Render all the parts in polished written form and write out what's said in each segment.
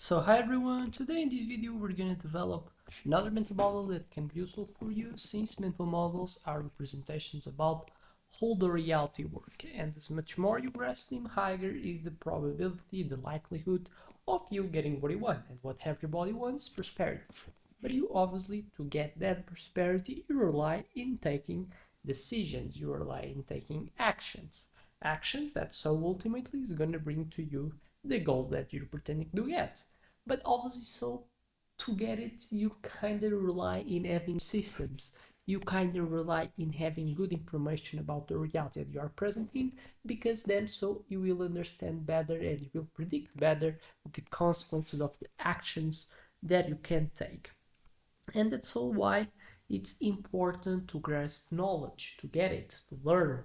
So hi everyone, today in this video we're going to develop another mental model that can be useful for you, since mental models are representations about how the reality work, and as much more you grasp them, higher is the probability, the likelihood of you getting what you want. And what everybody wants, prosperity. But you obviously, to get that prosperity, you rely in taking decisions, you rely in taking actions that so ultimately is going to bring to you the goal that you're pretending to get. But obviously, so to get it, you kind of rely in having systems. You kind of rely in having good information about the reality that you are present in, because then so you will understand better and you will predict better the consequences of the actions that you can take. And that's all why it's important to grasp knowledge, to get it, to learn.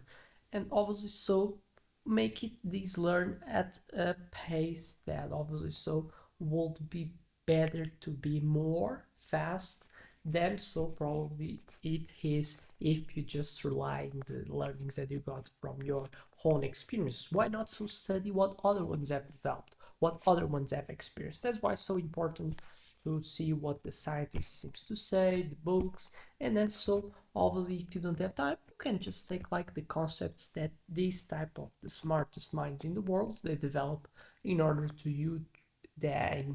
And obviously so make it this learn at a pace that obviously so would be better to be more fast than so probably it is if you just rely on the learnings that you got from your own experience. Why not so study what other ones have developed, what other ones have experienced? That's why it's so important to see what the scientist seems to say, the books, and then so obviously if you don't have time, you can just take like the concepts that these type of the smartest minds in the world they develop in order to you that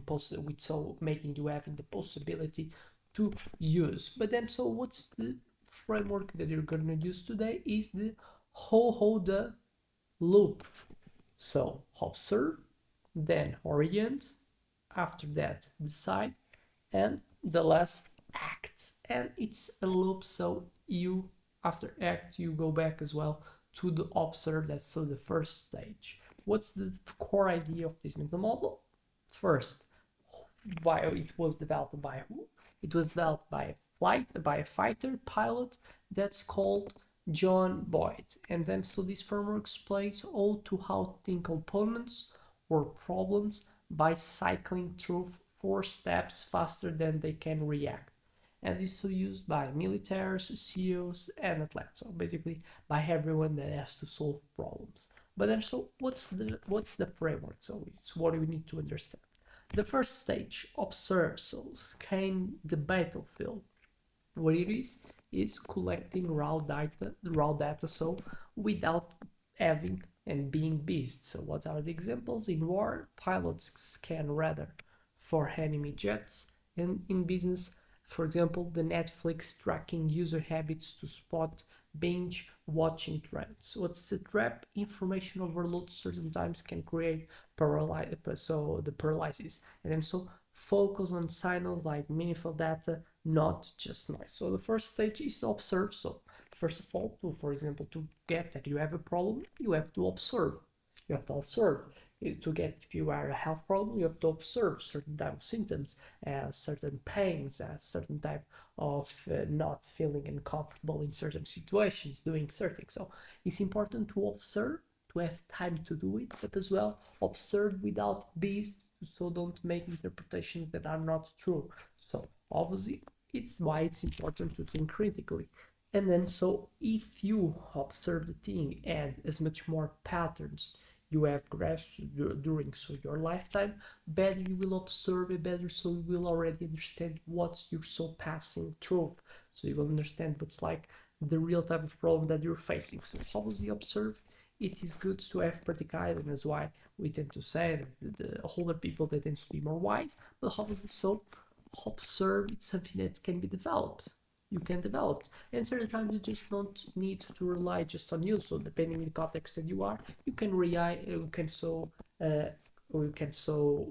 with so making you having the possibility to use. But then so what's the framework that you're gonna use today is the OODA loop. So observe, then orient, after that decide, and the last act. And it's a loop, so you after act you go back as well to the observe. That's so the first stage. What's the core idea of this mental model? First, why it was developed by who? It was developed by a fighter pilot that's called John Boyd. And then so this framework explains all to how think components or problems by cycling through 4 steps faster than they can react. And this is used by militaries, CEOs, and athletes. So basically by everyone that has to solve problems. But then so what's the framework? So it's what we need to understand. The first stage, observe, so scan the battlefield. What it is collecting raw data, so without having and being beast. So what are the examples? In war, pilots scan radar for enemy jets, and in business, for example, the Netflix tracking user habits to spot binge watching trends. What's the trap? Information overload certain times can create the paralysis, and then so focus on signals like meaningful data, not just noise. So the first stage is to observe. So first of all, for example, to get that you have a problem, you have to observe. You have to observe. To get if you are a health problem, you have to observe certain type of symptoms, certain pains, certain type of not feeling uncomfortable in certain situations, doing certain. So it's important to observe, to have time to do it, but as well observe without beast, so don't make interpretations that are not true. So obviously it's why it's important to think critically. And then so if you observe the thing and as much more patterns you have grasped during so your lifetime, better you will observe it, better so you will already understand what you're so passing through. So you will understand what's like the real type of problem that you're facing. So obviously observe. It is good to have practical, and that's why we tend to say that the older people they tend to be more wise. But obviously so observe, it's something that can be developed. You can develop, and certain times you just don't need to rely just on you. So depending on the context that you are, you can rely, you can so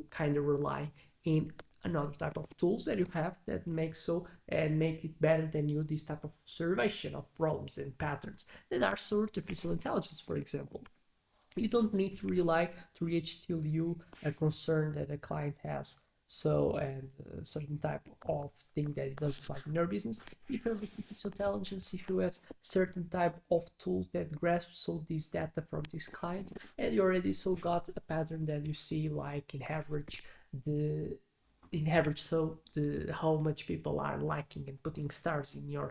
kind of rely in another type of tools that you have that make so and make it better than you, this type of observation of problems and patterns that are so artificial intelligence, for example. You don't need to rely to reach till you a concern that a client has, so and a certain type of thing that it does like in your business. If you have artificial intelligence, if you have certain type of tools that grasp so this data from this client, and you already so got a pattern that you see like in average the in average, so how much people are liking and putting stars in your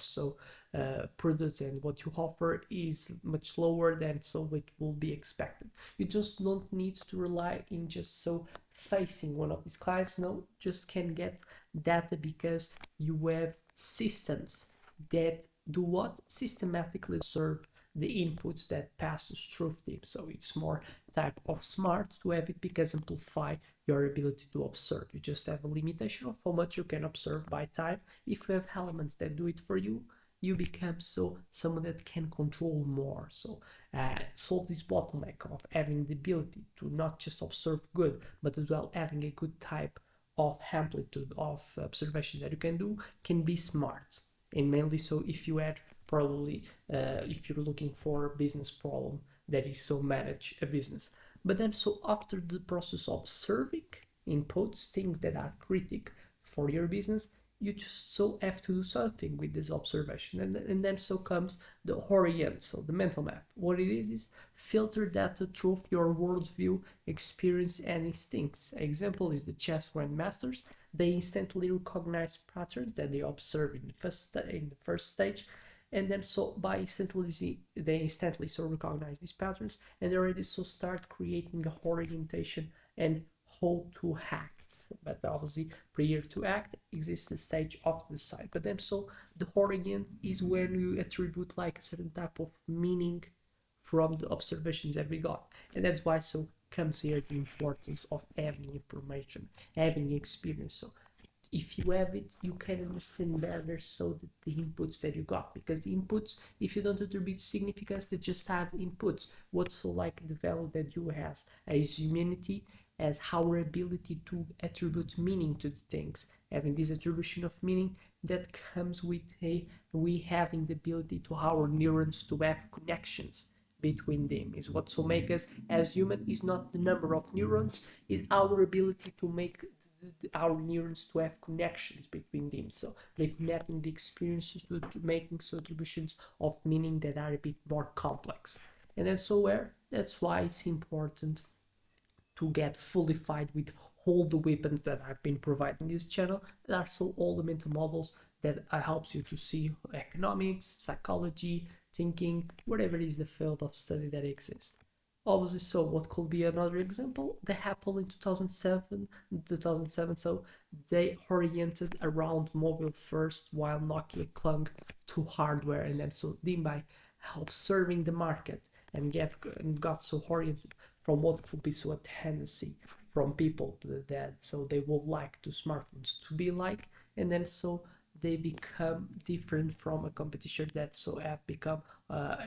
product, and what you offer is much lower than so it will be expected. You just don't need to rely in just so facing one of these clients. No, just can get data because you have systems that do what? Systematically observe the inputs that passes through them. So it's more type of smart to have it because amplify your ability to observe. You just have a limitation of how much you can observe by time. If you have elements that do it for you, you become someone that can control more. So solve this bottleneck of having the ability to not just observe good, but as well having a good type of amplitude of observation that you can do can be smart. And mainly so if you had probably if you're looking for a business problem that is so manage a business. But then so after the process of observing inputs, things that are critical for your business, you just so have to do something with this observation. And then so comes the orient, so the mental map. What it is filter data through your worldview, experience, and instincts. Example is the chess grandmasters. They instantly recognize patterns that they observe in the first stage, and then so by they instantly so recognize these patterns, and they already so start creating a orientation and how to act. But obviously prior to act exists the stage of the decide. But then so the orient is when you attribute like a certain type of meaning from the observations that we got, and that's why so comes here the importance of having information, having experience. So if you have it, you can understand better so that the inputs that you got, because the inputs, if you don't attribute significance, they just have inputs. What's so like the value that you has as humanity, as our ability to attribute meaning to the things, having this attribution of meaning that comes with we having the ability to our neurons to have connections between them, is what so make us as human. Is not the number of neurons, is our ability to make our neurons to have connections between them. So they connecting the experiences to making so attributions of meaning that are a bit more complex. And then so that's why it's important to get fully fight with all the weapons that I've been providing this channel, that are so all the mental models that helps you to see economics, psychology, thinking, whatever is the field of study that exists. Obviously, so what could be another example? The Apple in 2007, so they oriented around mobile first, while Nokia clung to hardware, and then so then by observing the market and got so oriented from what could be so a tendency from people that so they would like to smartphones to be like, and then so they become different from a competition that so have become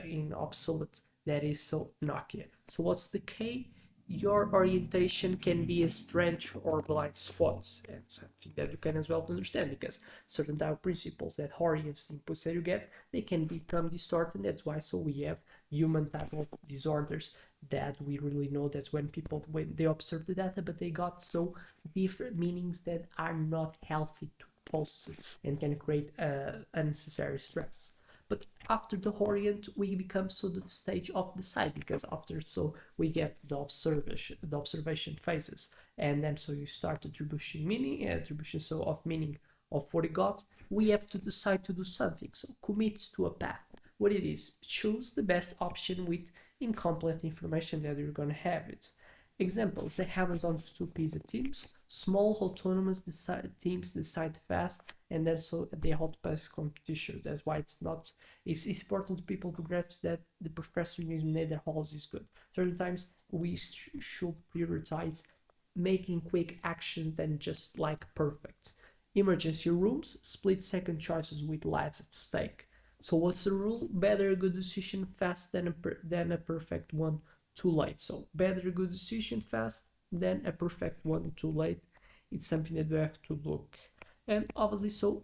in obsolete, that is so Nokia. So what's the K? Your orientation can be a strength or blind spots, and something that you can as well understand, because certain type of principles that orient the inputs that you get, they can become distorted. And that's why so we have human type of disorders that we really know. That's when they observe the data, but they got so different meanings that are not healthy to process and can create unnecessary stress. But after the orient, we become so the stage of decide, because after so we get the observation phases, and then so you start attribution so of meaning of what you got. We have to decide to do something, so commit to a path. What it is, choose the best option with incomplete information that you're gonna have it. Examples, that happens on two pizza teams. Small autonomous teams decide fast, and then so they outpace competition. That's why it's important to people to grasp that the perfectionism neither always is good. Certain times we should prioritize making quick actions than just like perfect. Emergency rooms, split second choices with lives at stake. So what's the rule? Better a good decision fast than a perfect one too late. So better a good decision fast than a perfect one too late. It's something that we have to look. And obviously, so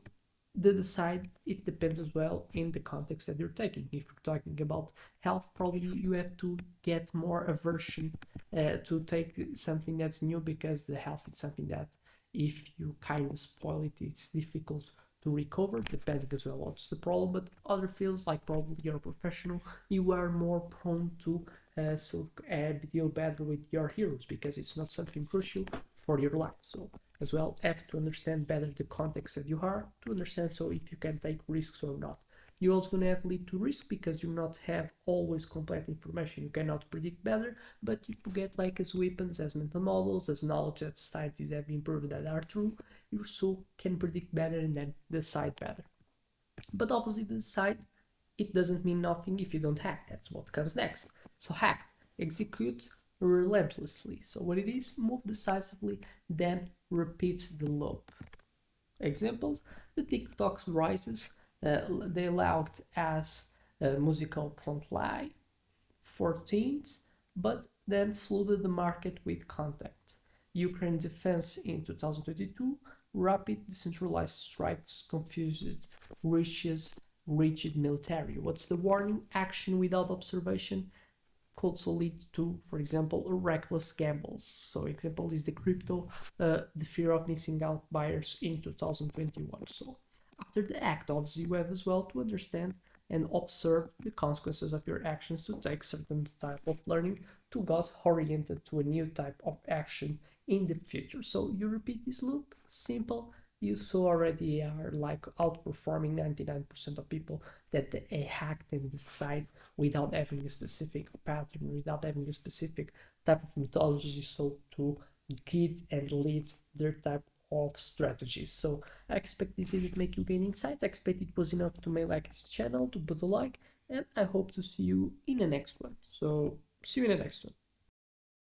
the decide, it depends as well in the context that you're taking. If you're talking about health, probably you have to get more aversion to take something that's new, because the health is something that if you kind of spoil it, it's difficult to recover, depending as well what's the problem. But other fields, like probably you're a professional, you are more prone to deal better with your heroes, because it's not something crucial for your life. So as well have to understand better the context that you are to understand so if you can take risks or not. You're also going to have lead to risk because you not have always complete information. You cannot predict better, but if you get like as weapons, as mental models, as knowledge that societies have been proven that are true, you so can predict better and then decide better. But obviously the decide, it doesn't mean nothing if you don't act. That's what comes next. So act, execute relentlessly. So what it is, move decisively, then repeat the loop. Examples, the TikToks rises, they allowed as a musical frontline for teens, but then flooded the market with content. Ukraine defense in 2022, rapid decentralized strikes confused rigid military. What's the warning? Action without observation could also lead to, for example, reckless gambles. So example is the crypto, the fear of missing out buyers in 2021. So after the act, obviously you have as well to understand and observe the consequences of your actions to take certain type of learning to get oriented to a new type of action in the future. So you repeat this loop, simple, you so already are like outperforming 99% of people that they act and decide without having a specific pattern, without having a specific type of methodology, so to guide and lead their type of strategies. So I expect this video to make you gain insight. I expect it was enough to make like this channel, to put a like, and I hope to see you in the next one. So see you in the next one.